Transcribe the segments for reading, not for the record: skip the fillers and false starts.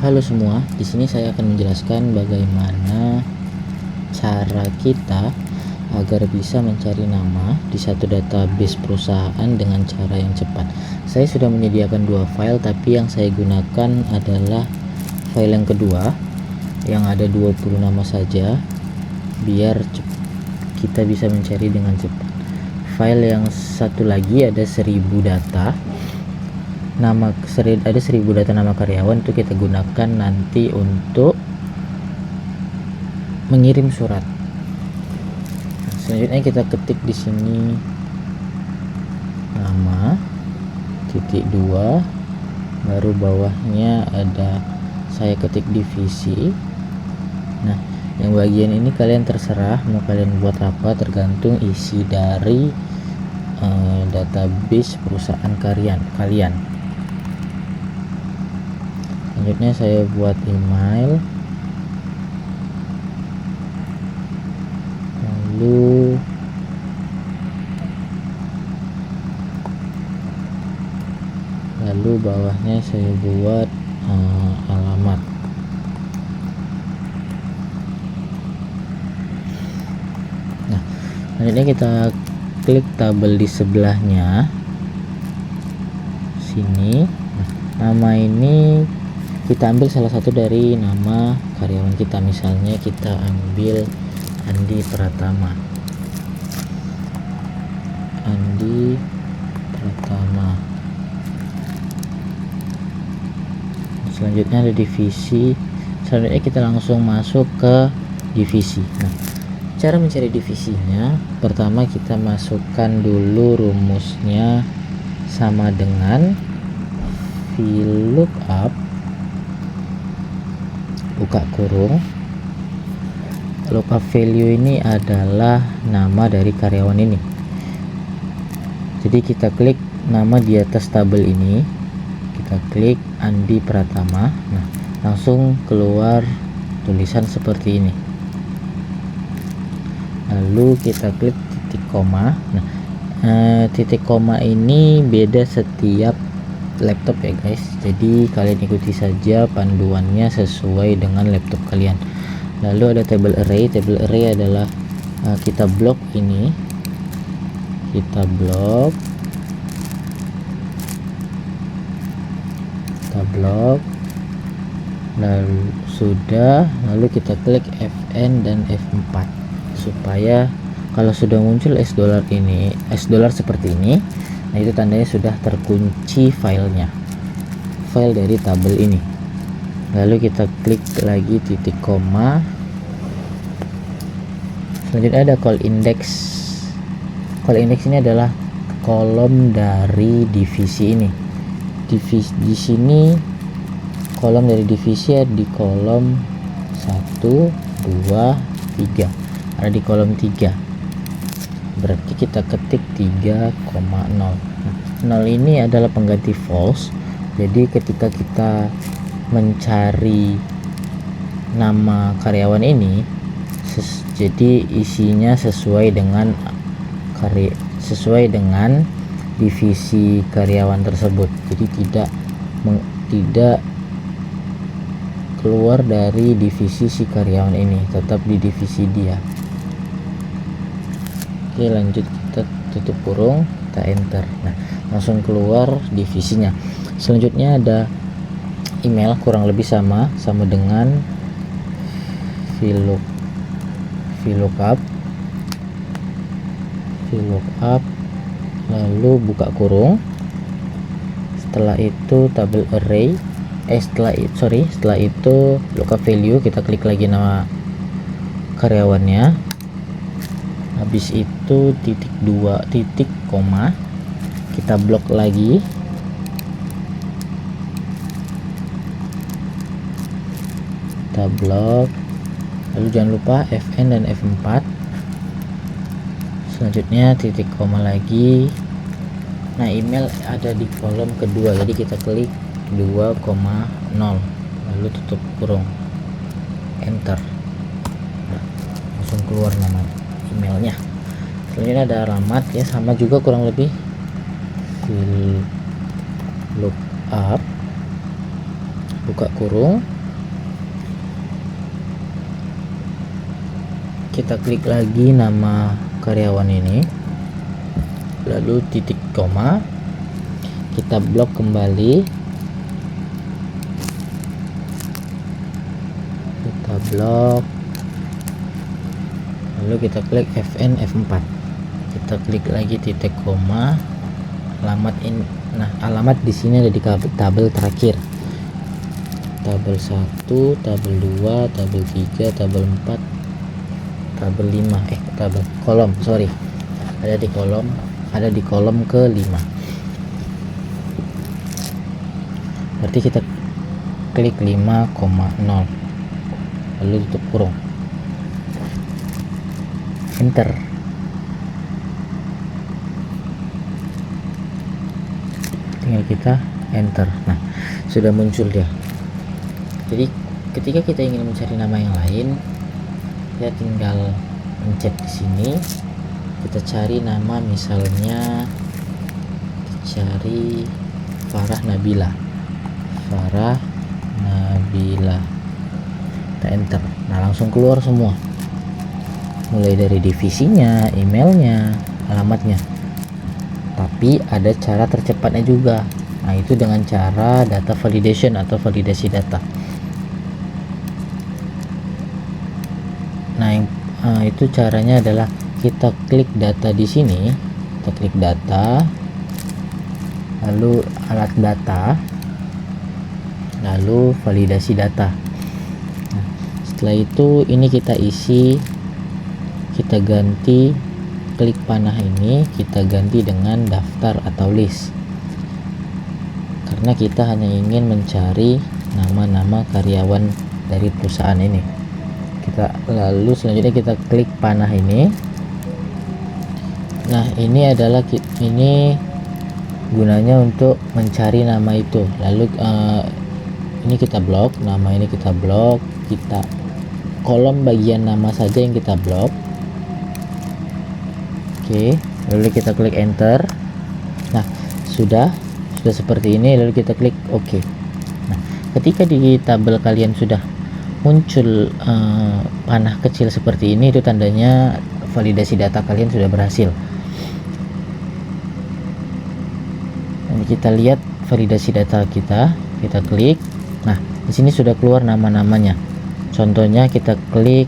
Halo semua, di sini saya akan menjelaskan bagaimana cara kita agar bisa mencari nama di satu database perusahaan dengan cara yang cepat. Saya sudah menyediakan dua file, tapi yang saya gunakan adalah file yang kedua yang ada 20 nama saja, biar kita bisa mencari dengan cepat. File yang satu lagi ada 1000 data. Ada 1000 data nama karyawan, itu kita gunakan nanti untuk mengirim surat. Selanjutnya kita ketik di sini nama .2, baru bawahnya ada saya ketik divisi. Nah, yang bagian ini kalian terserah mau kalian buat apa, tergantung isi dari database perusahaan kalian. Selanjutnya saya buat email, lalu bawahnya saya buat alamat. Nah, selanjutnya kita klik tabel di sebelahnya sini. Nah, nama ini kita ambil salah satu dari nama karyawan kita, misalnya kita ambil Andi Pratama. Selanjutnya ada divisi. Selanjutnya kita langsung masuk ke divisi. Nah, cara mencari divisinya, pertama kita masukkan dulu rumusnya sama dengan VLOOKUP buka kurung. Lookup value ini adalah nama dari karyawan ini. Jadi kita klik nama di atas tabel ini, kita klik Andi Pratama. Nah, langsung keluar tulisan seperti ini. Lalu kita klik titik koma. Nah, titik koma ini beda setiap laptop ya guys, jadi kalian ikuti saja panduannya sesuai dengan laptop kalian. Lalu ada table array. Table array adalah kita blok ini, lalu kita klik Fn dan F4 supaya kalau sudah muncul $$ seperti ini, nah itu tandanya sudah terkunci file dari tabel ini. Lalu kita klik lagi titik koma. Selanjutnya ada call index. Call index ini adalah kolom dari divisi ini. Di sini kolom dari divisi ada di kolom 1, 2, 3. Ada di kolom 3. Berarti kita ketik 3,0. Nah, 0 ini adalah pengganti false. Jadi ketika kita mencari nama karyawan ini, jadi isinya sesuai dengan divisi karyawan tersebut. Jadi tidak keluar dari divisi si karyawan ini, tetap di divisi dia. Oke, lanjut, kita tutup kurung, kita enter. Nah, langsung keluar divisinya. Selanjutnya ada email, kurang lebih sama dengan VLOOKUP, lalu buka kurung. Setelah itu tabel array, setelah itu lookup value, kita klik lagi nama karyawannya. Habis itu titik koma, kita blok lagi. Kita blok, lalu jangan lupa Fn dan F4. Selanjutnya titik koma lagi. Nah, email ada di kolom kedua, jadi kita klik 2,0, lalu tutup kurung, enter. Nah, langsung keluar nama emailnya. Selanjutnya ada alamat ya, sama juga kurang lebih. VLOOKUP buka kurung, kita klik lagi nama karyawan ini, lalu titik koma, kita blok kembali, kita blok, lalu kita klik Fn F4, kita klik lagi titik koma, alamat ini. Nah, alamat di sini ada di tabel terakhir, tabel 1, tabel 2, tabel 3, tabel 4, tabel 5, tabel kolom, sorry, ada di kolom ke-5. Berarti kita klik 5,0, lalu tutup kurung, enter. Tinggal kita enter. Nah, sudah muncul dia. Jadi ketika kita ingin mencari nama yang lain, kita tinggal pencet di sini, kita cari nama, misalnya kita cari Farah Nabila, kita enter. Nah, langsung keluar semua, mulai dari divisinya, emailnya, alamatnya. Tapi ada cara tercepatnya juga. Nah, itu dengan cara data validation atau validasi data. Nah, itu caranya adalah kita klik data di sini, kita klik data, lalu alat data, lalu validasi data. Nah, setelah itu ini kita isi, kita ganti, klik panah ini kita ganti dengan daftar atau list, karena kita hanya ingin mencari nama-nama karyawan dari perusahaan ini. Lalu selanjutnya kita klik panah ini. Nah, ini gunanya untuk mencari nama itu. Lalu ini kita blok, nama ini kita blok, kita kolom bagian nama saja yang kita blok. Oke, lalu kita klik enter. Nah, sudah seperti ini, lalu kita klik OK. Nah, ketika di tabel kalian sudah muncul panah kecil seperti ini, itu tandanya validasi data kalian sudah berhasil. Ini kita lihat validasi data kita klik. Nah, di sini sudah keluar nama-namanya. Contohnya kita klik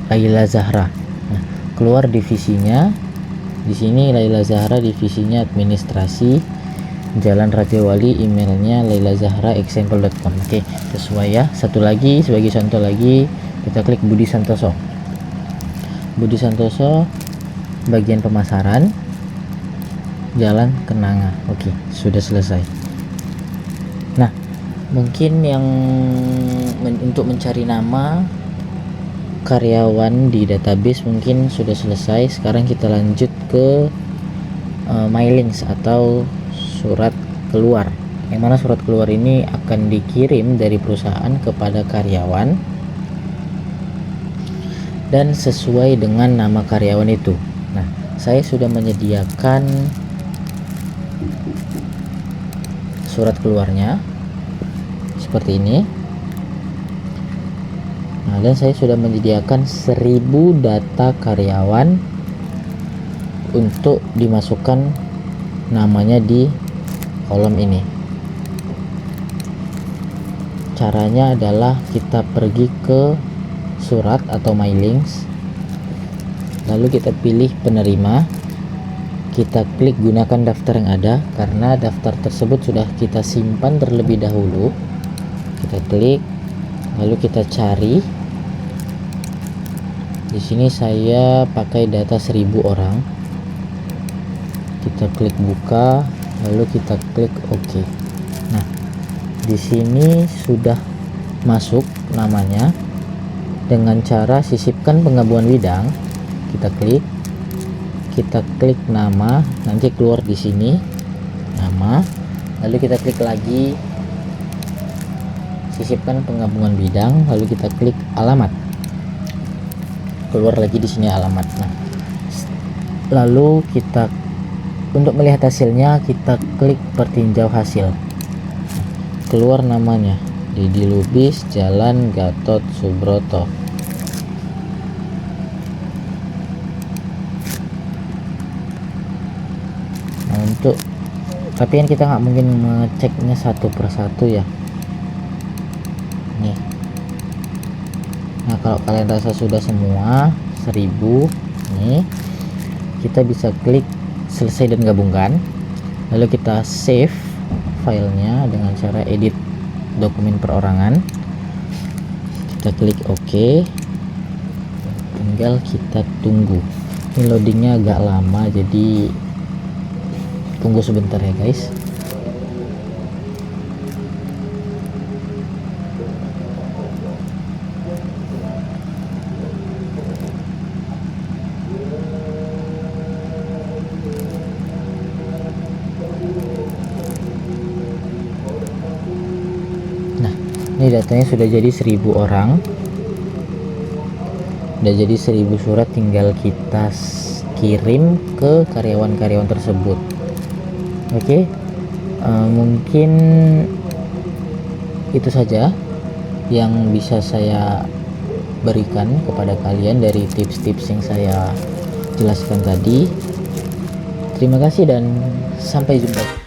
Laila Zahra. Nah, keluar divisinya. Di sini Laila Zahra divisinya administrasi, Jalan Raja Wali, emailnya lailazahra@example.com. Oke, sesuai ya. Satu lagi sebagai contoh lagi, kita klik Budi Santoso. Budi Santoso bagian pemasaran, Jalan Kenanga. Oke, sudah selesai. Nah, mungkin yang untuk mencari nama karyawan di database mungkin sudah selesai. Sekarang kita lanjut ke mailings atau surat keluar, yang mana surat keluar ini akan dikirim dari perusahaan kepada karyawan dan sesuai dengan nama karyawan itu. Nah, saya sudah menyediakan surat keluarnya seperti ini. Nah, dan saya sudah menyediakan 1000 data karyawan untuk dimasukkan namanya di kolom ini. Caranya adalah kita pergi ke surat atau mailings, lalu kita pilih penerima, kita klik gunakan daftar yang ada, karena daftar tersebut sudah kita simpan terlebih dahulu. Kita klik, lalu kita cari. Di sini saya pakai data 1000 orang. Kita klik buka, lalu kita klik OK. Nah, di sini sudah masuk namanya dengan cara sisipkan penggabungan bidang. Kita klik nama, nanti keluar di sini nama, lalu kita klik lagi sisipkan penggabungan bidang, lalu kita klik alamat, keluar lagi di sini alamat. Nah, lalu kita untuk melihat hasilnya kita klik pertinjau hasil, keluar namanya Didi Lubis, Jalan Gatot Subroto. untuk tapi kan kita nggak mungkin ngeceknya satu persatu ya nih. Nah kalau kalian rasa sudah semua 1000 nih, kita bisa klik selesai dan gabungkan, lalu kita save filenya dengan cara edit dokumen perorangan. Kita klik OK, tinggal kita tunggu. Ini loadingnya agak lama, jadi tunggu sebentar ya guys. Nah ini datanya sudah jadi 1000 orang, udah jadi 1000 surat, tinggal kita kirim ke karyawan-karyawan tersebut. Oke, mungkin itu saja yang bisa saya berikan kepada kalian dari tips-tips yang saya jelaskan tadi. Terima kasih dan sampai jumpa.